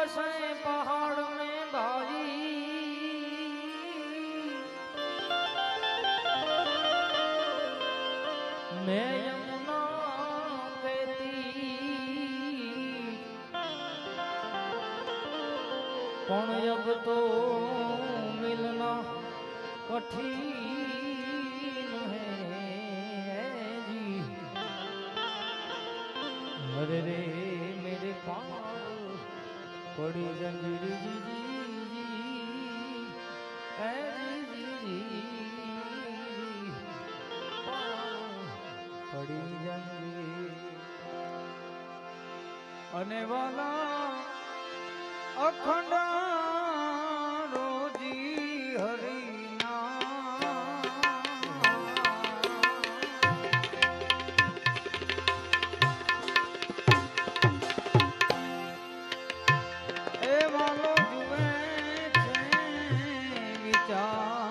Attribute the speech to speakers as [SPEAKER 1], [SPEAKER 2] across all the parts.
[SPEAKER 1] बसे पहाड़ में भाई मैं यमुना कहती पण अब तो मिलना कठिन है जी। अरे रे मेरे पाँव पड़ी जंजीर जी जी जी ऐ जी जी पड़ी जंजीर अने वाला अखंड रोजी हरिना ए वालो जुए छे विचार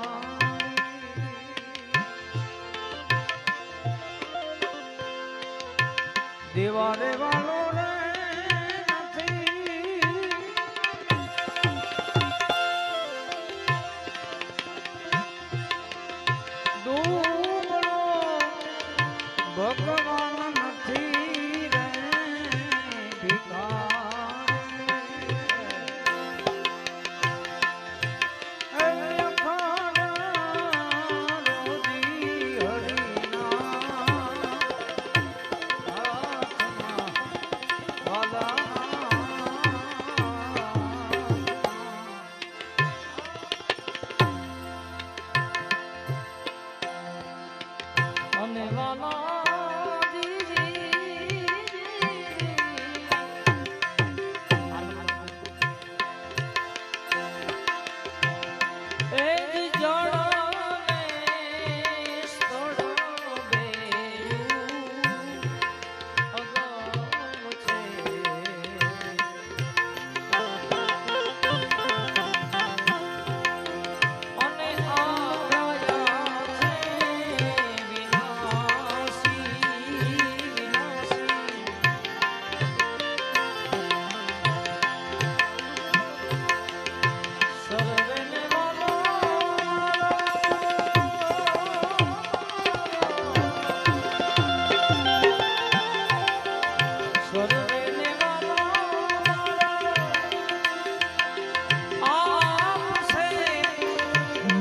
[SPEAKER 1] देवारे वालो भगवान નથી રે અને વાલા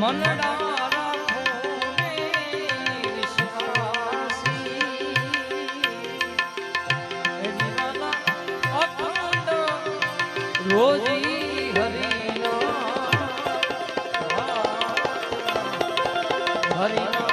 [SPEAKER 1] मनडा रोजी हरिना हरिना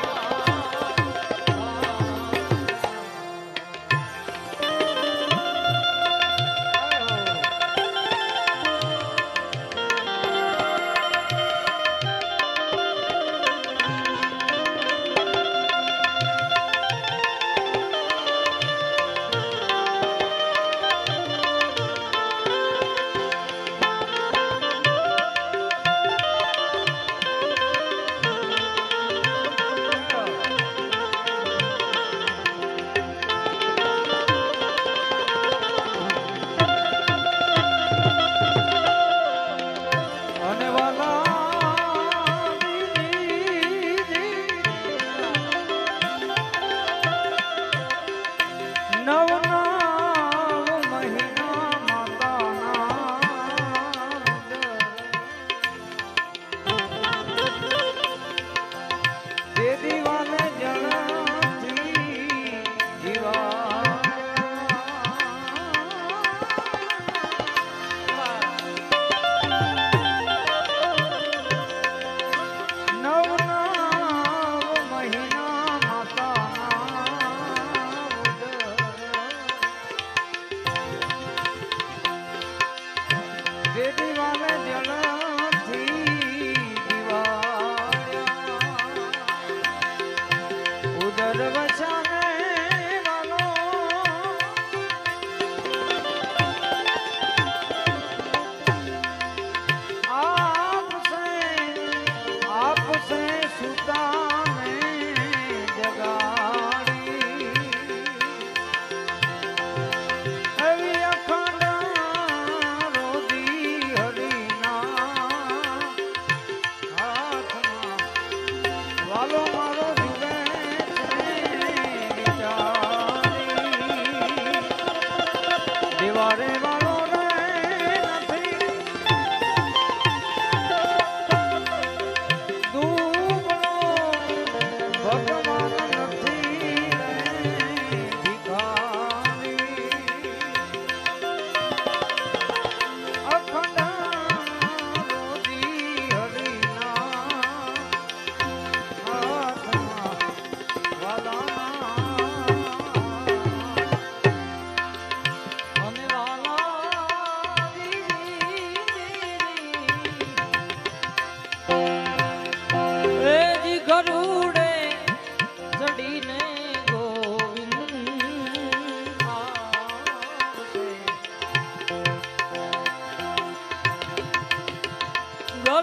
[SPEAKER 1] रोजी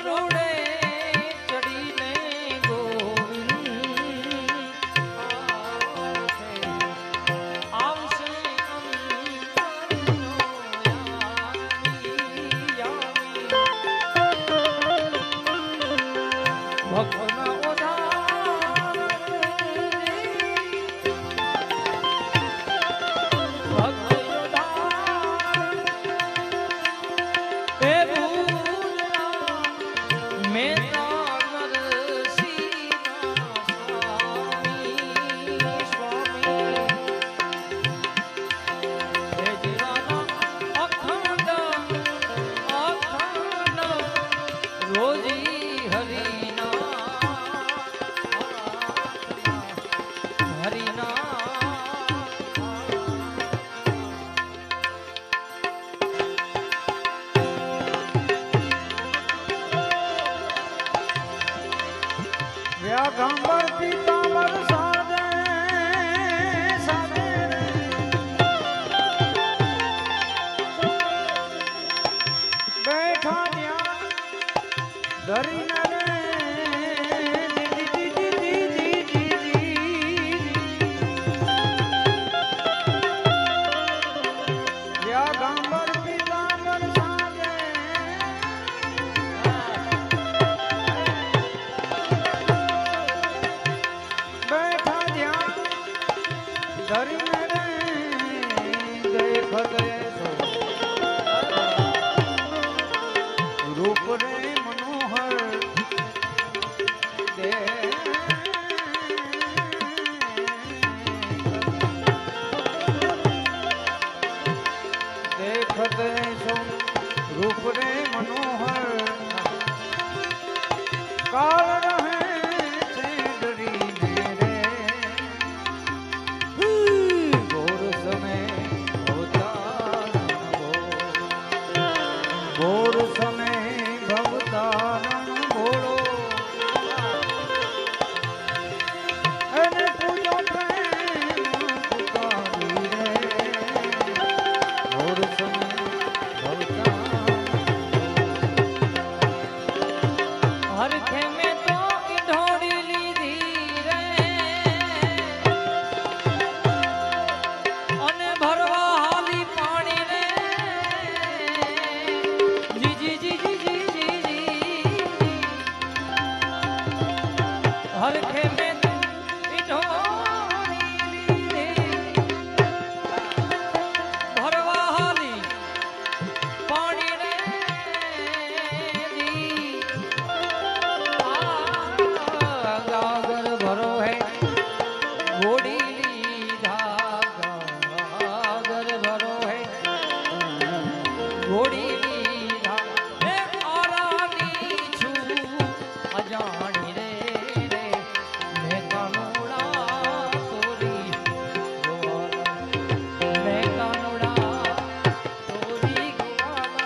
[SPEAKER 1] ગરુડે ચડીને ગોવિંદ આવશે ભક્તના ઉદ્ધાર ભક્ત ઉદ્ધાર એ ભૂલના મેરા નરસિંહના સ્વામી હે જીવાના અખંડ રોજી હરિના
[SPEAKER 2] વ્યાઘંબર પીતાંબર સાજે સાજે બેઠા ત્યાં ધરીને વ્યાઘંબર પીતાંબર સાજે બેઠા જ્યાં ધરીને દેખ દેશો રૂપ રે મનોહર દેખ દેશો રૂપ રે મનોહર કાળ રહે છે ડરીને રે ઘોર સમય ભવતારણ ઘોર સમય ભવતારણ ભોળો એને પૂજો પ્રેમ પુકારી રે ઘોર સમય ભવતારણ
[SPEAKER 1] હરખે મેં તો ઈંઢોળી લીધી રે અને ભરવા હાલી પાણી રે જી જી જી જી જી જી જી હરખે મેં તો ઈંઢોળી લીધી ભરવા હાલી પાણી રે જી गागर भरो है घोड़ी लीधा गागर भरो है घोड़ी लीधा हे आरानी छू अजानी रे रे मैं कानोड़ा तोरी गोवाला मैं कानोड़ा तोरी गोवाला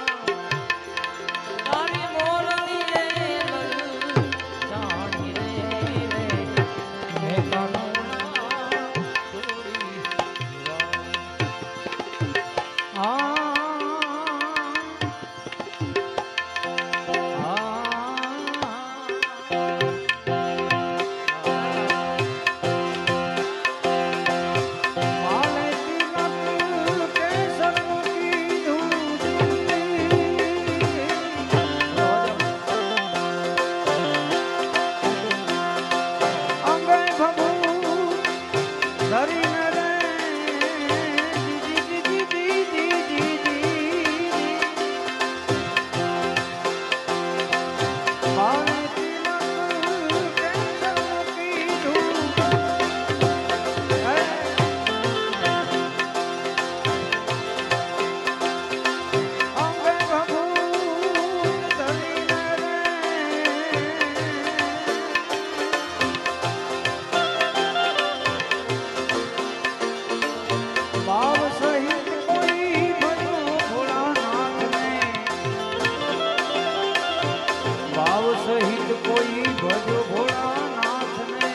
[SPEAKER 1] तारी मोरनी रे जानी रे रे मैं कानोड़ा तोरी
[SPEAKER 2] આ માલે તિલક કેસરનું કીધું અંગે ભભુ ધરીને રે જી જી જી જી જી જી માલે તિલક કેસરનું કીધું અંગે ભભુ ધરીને રે ભાવ સહિત કોઈ ભજો ભોળાનાથને ભાવ સહિત કોઈ ભજો ભોળાનાથને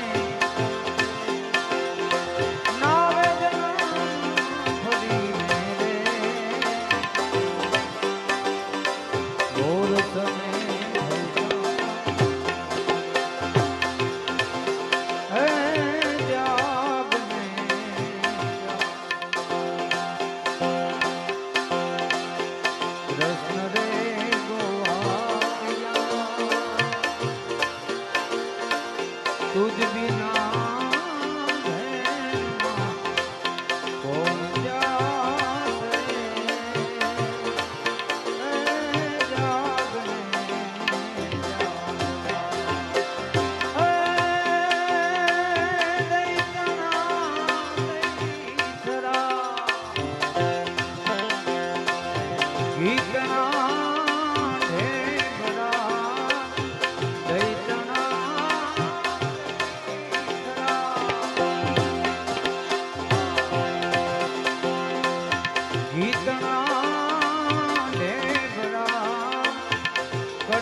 [SPEAKER 2] નાવે જના ફરીને રે ઘોર સમય ભવતારણ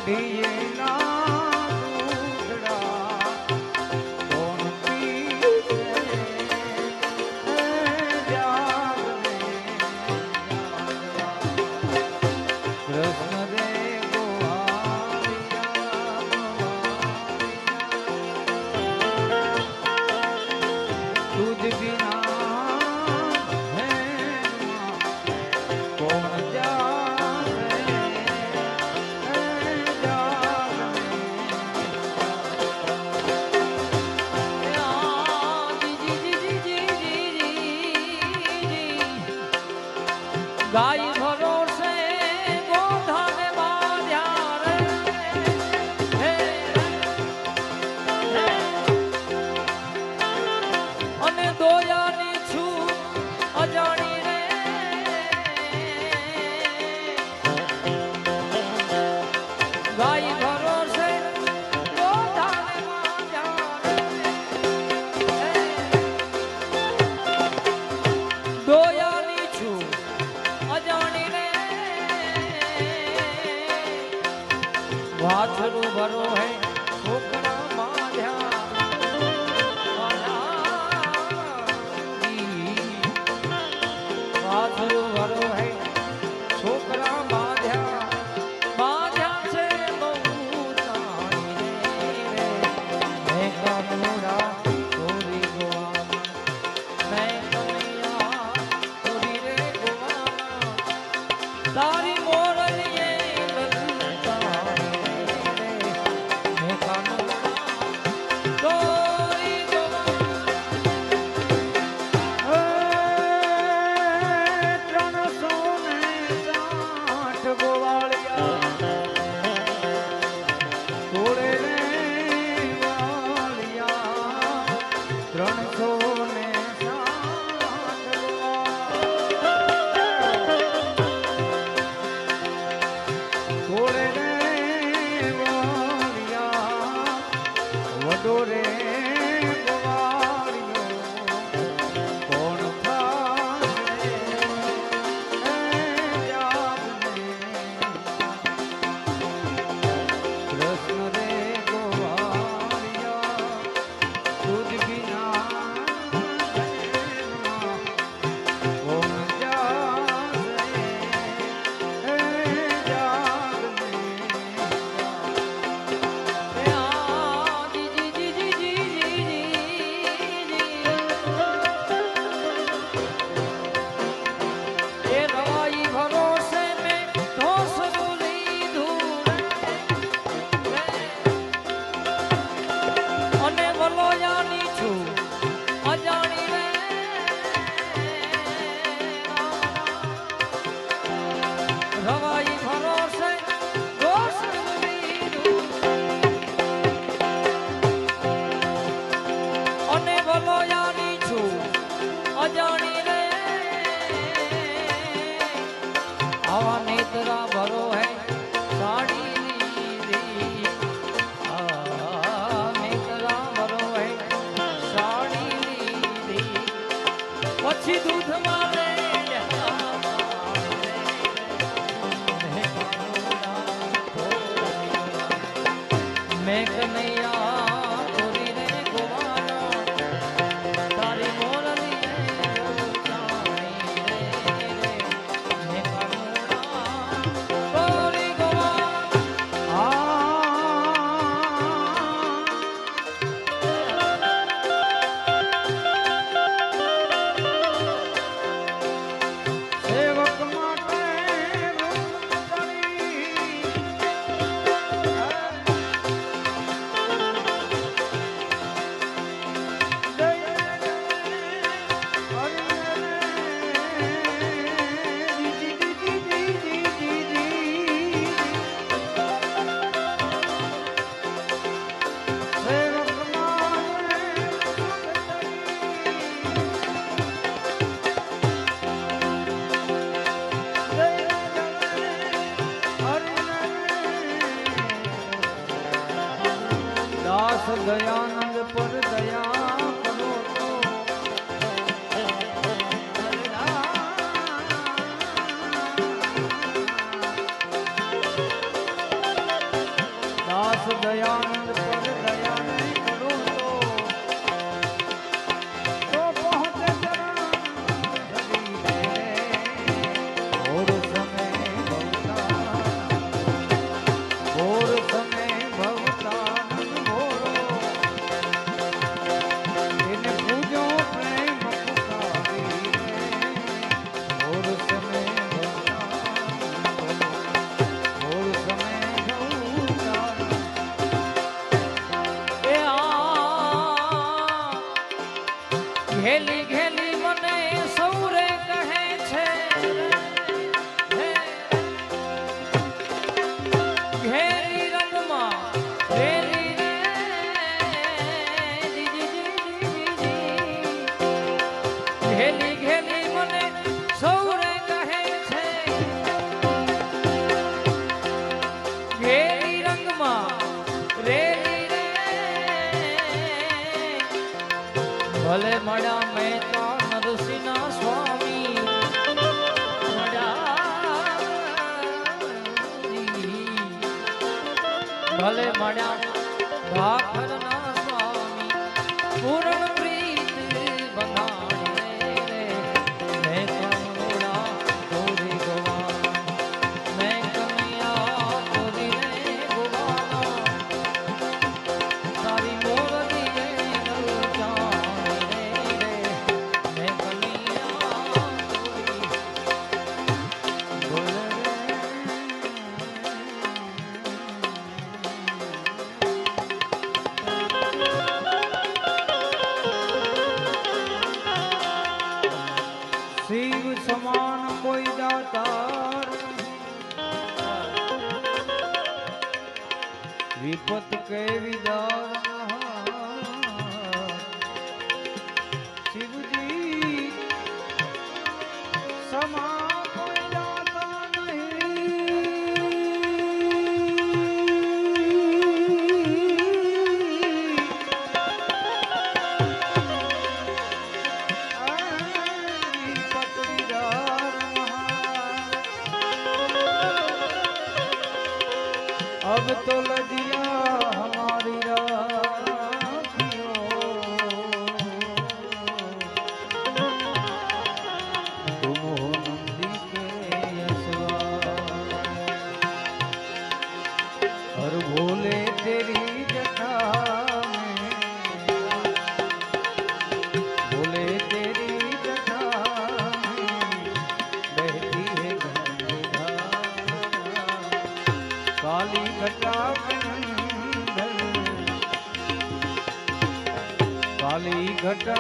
[SPEAKER 2] ઘડીએના દૂધડા કોણ પીવે જાગને કૃષ્ણ રે તુજ બિના હે કોણ જાવે
[SPEAKER 1] ગાય ભરોસે ગોધાને બાંધ્યા રે હે અને દોયાની છું અજાણી રે ગાય ભરોસે ગોધાને બાંધ્યા રે દોયાની છું અજાણી રે વાછરું ભરો હે છોકરા માધ્યા વાછરું ભરો હે છોકરા માધ્યા માધ્યા છે બહુ તાણી રે હે કાનુડા ચોરી ગોવા મેં કનૈયા ચોરી રે ગોવા તારી મોરલીએ લલચાણી રે હે કાનુડા ચોરી ગોવા
[SPEAKER 2] 360 ગોવાળિયા તોડે રે વાળિયા 360 તોડે રે વાળિયા વડો રે
[SPEAKER 1] રવાઈ ભરોસે દોષ લીધું અને ભલોયાની છું અજાણી રે આવા નેત્રા ભરો હે સાડી લીધી નેત્રા ભરો હે સાડી લીધી પછી દૂધમાં રે મેં કનૈયા ચોરી રે ગોવાનો તારી મોરલીએ લલચાણી રે મેં કાનુડા ચોરી ગોવાનો
[SPEAKER 2] સેવક માટે દાસ દયાનંદ પર દયા કરો તો દયાનંદ પર દયા નહીં કરું તો પહોંચે ચરણ ધરી રે ઓર સમય ભવતા ઓર સમય ભવતા મોરો એને પૂજો પ્રેમ પુકારી રે ઓર સમય
[SPEAKER 1] ઘેલી ઘેલી મને સૌરે કહે છે ઘેરી રંગમાં ઘેલી ઘેલી ઘેલી મને સૌરે કહે છે ઘેરી રંગમાં રેલી ભલે મળ્યા મહેતા નરસિંહના સ્વામી ભલે મળ્યા ભાખરના સ્વામી પૂર્ણ પ્રીત બંધાણી રે મેં કમળા તોરી ગવા મેં કમિયા તોરી રે ગોવાના તારી મોરલી રે
[SPEAKER 2] શિવ સમાન કોઈ દાતાર વિપત કેવી દાર શિવજી સમા કોઈ દાતા अब तो लजिया हमारी राखियो तुम हो नंदी के यशवा हर भोले तेरी जटा में भोले तेरी जटा में बहती है गंगा काली घटा काली घटा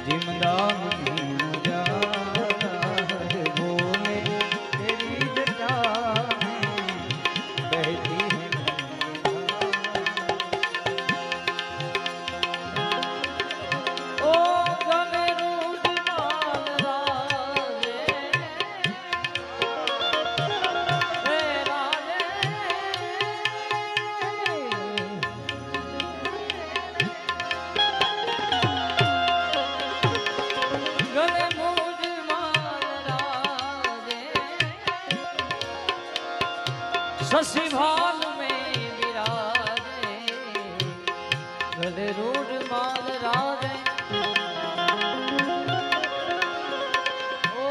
[SPEAKER 2] जिमदान बोले तेरी जटा बहती है
[SPEAKER 1] ओ गले रूज माल राजे गले मूज माल राजे शशि भाल में विराजे गले रूज माल राजे ओ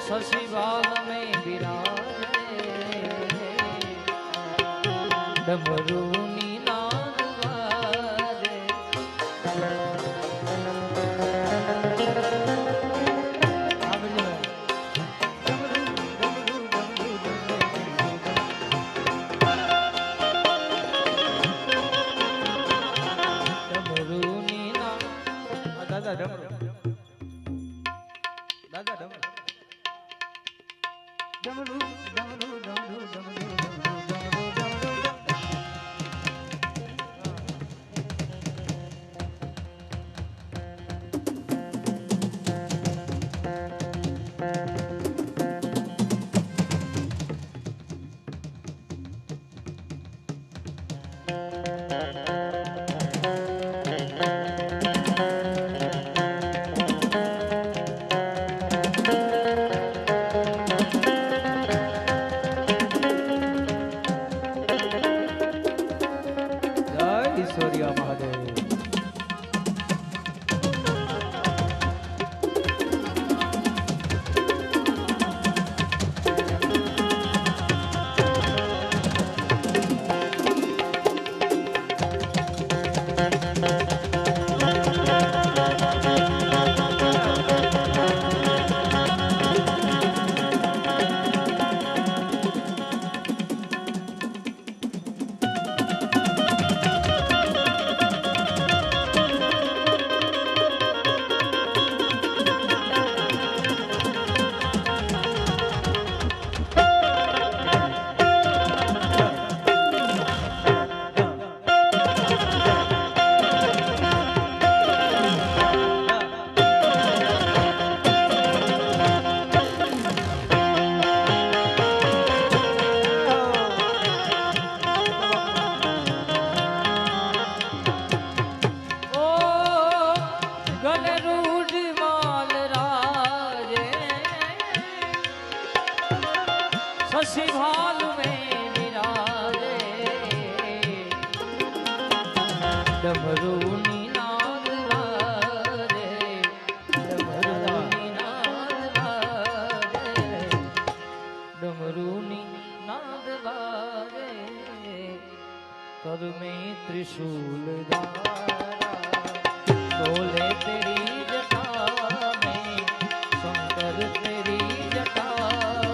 [SPEAKER 1] शशि भाल में विराजे डमरूनी नाद वाजे लाल में विराजे डमरूनी नाद वाजे डमरूनी नाद वाजे डमरूनी नाद वाजे कर में त्रिशूल धारा डोले तेरी जटा में शंकर तेरी जटा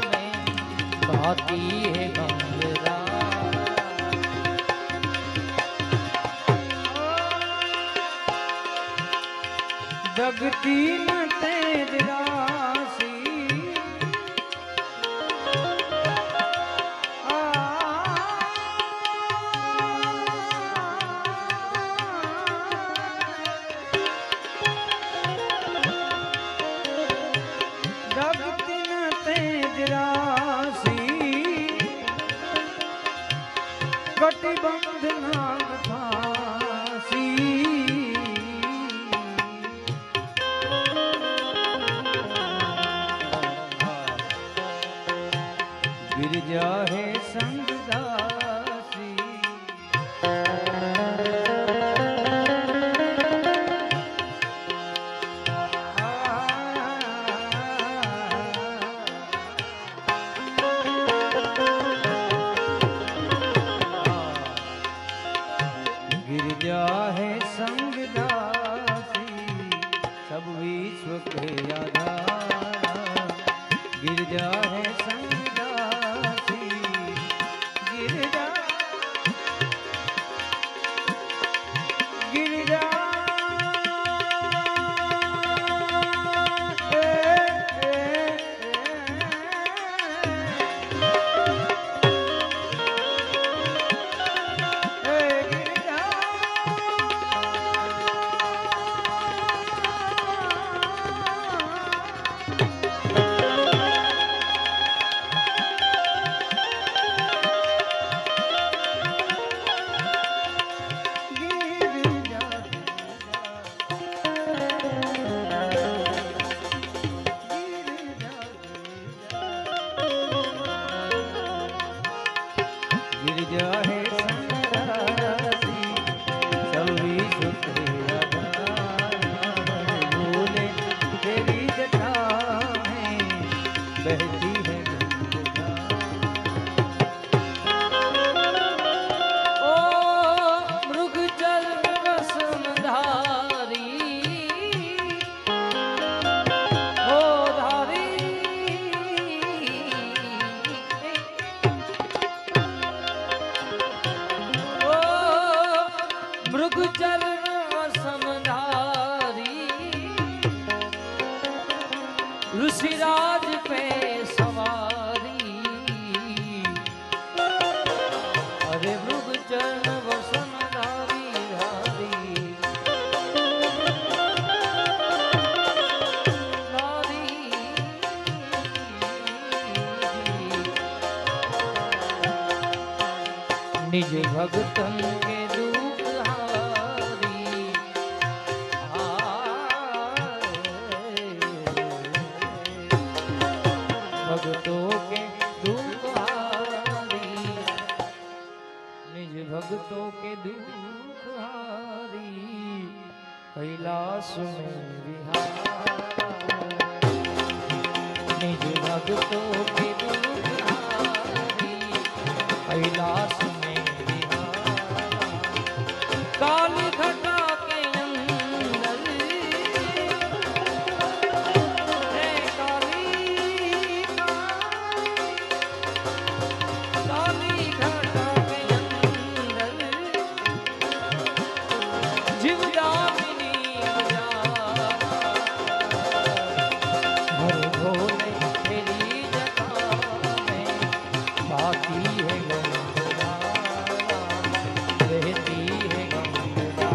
[SPEAKER 1] में भाती है गंगा
[SPEAKER 2] जगती न तेज राशि जगती न तेज राशि कटिबंध नाग फांसी गिरजा है संगदासी गिरजा है संगदासी सब विश्व के आधार गिरजा है संगदासी गिरजा गिरजा गिरजा है संगदासी सब विश्व के आधार बोले तेरी जटा में बहती है गंगा
[SPEAKER 1] ओ मृग जल रसमधारी ओ धारी ओ मृग जल रसमधारी ऋषिराज पे सवारी अरे मृग चरण वसनधारी धारी धारी निज भगतन के दुख हारी भगतों के दुख हारी निज भगतों के दुख हारी कैलाश में विहारा निज भगतों के दुख हारी कैलाश में विहारा काली घटा के अंदर है काली घटा के अंदर जीवदामिनी हर भोले तेरी जटा में बाकी है गंगा रहती है गंगा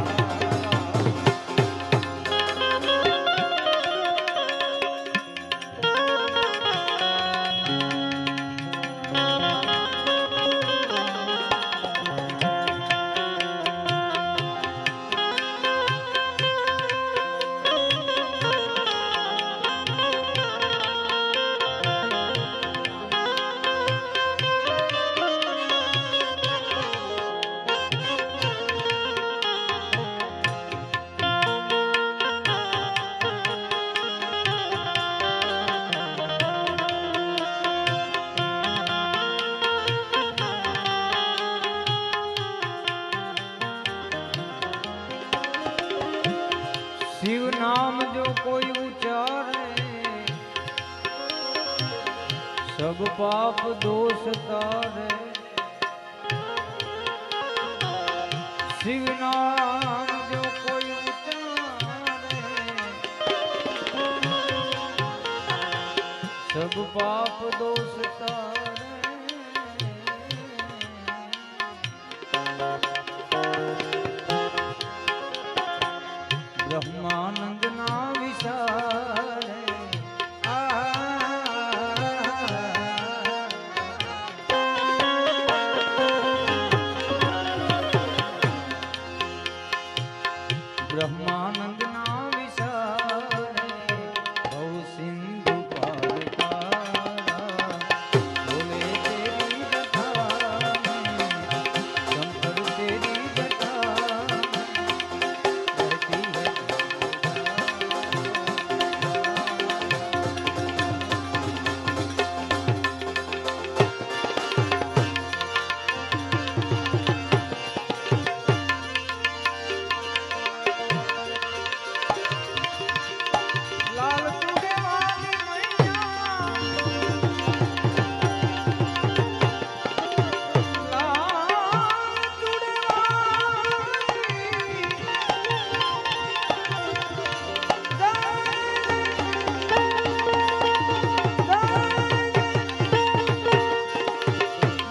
[SPEAKER 2] पाप दोष तारे शिव नाम जो कोई उचारे सब पाप दोष तारे ब्रह्मानंद ना विचारे ब्रह्मानंद ना विचारे भव सिंधु पार तारा बोले तेरी कथा शंकर तेरी कथा करती है लाल चूड़े वाली मैया लाल चूड़े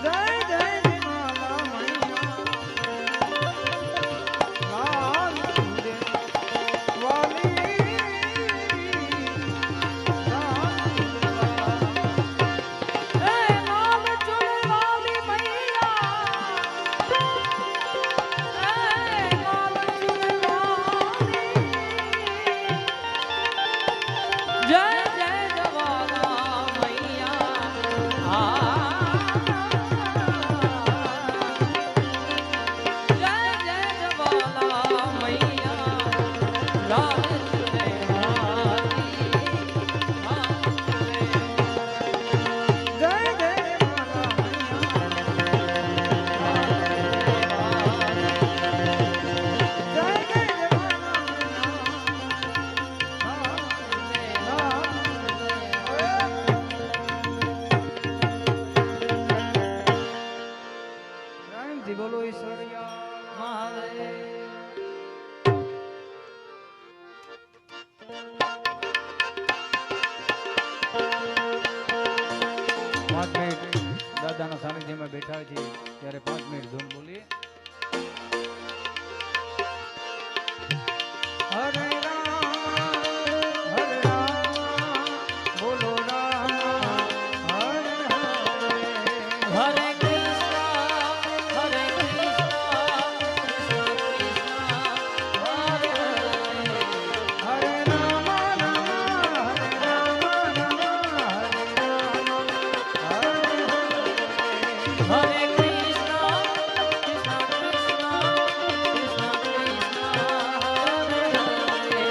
[SPEAKER 2] जय जय माला मैया लाल चूड़े वाली
[SPEAKER 1] जय जय जवाला मैया जय जय जवाला मैया लाल चुने वाली
[SPEAKER 2] जय जय माला जय जय राम जी बोलो ईश्वरिया
[SPEAKER 1] महादेव
[SPEAKER 2] 5 મિનિટ દાદાના સાનિધ્યમાં બેઠા છીએ ત્યારે 5 મિનિટ ધૂન બોલીએ હરે રામ બોલો રામ હરે હરે
[SPEAKER 1] हरे कृष्णा कृष्ण कृष्ण हरे हरे
[SPEAKER 2] हरे राम राम हरे राम राम हरे राम
[SPEAKER 1] हरे कृष्णा कृष्ण कृष्ण कृष्ण कृष्ण हरे हरे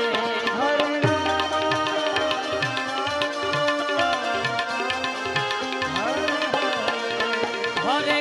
[SPEAKER 2] हरे राम
[SPEAKER 1] हरे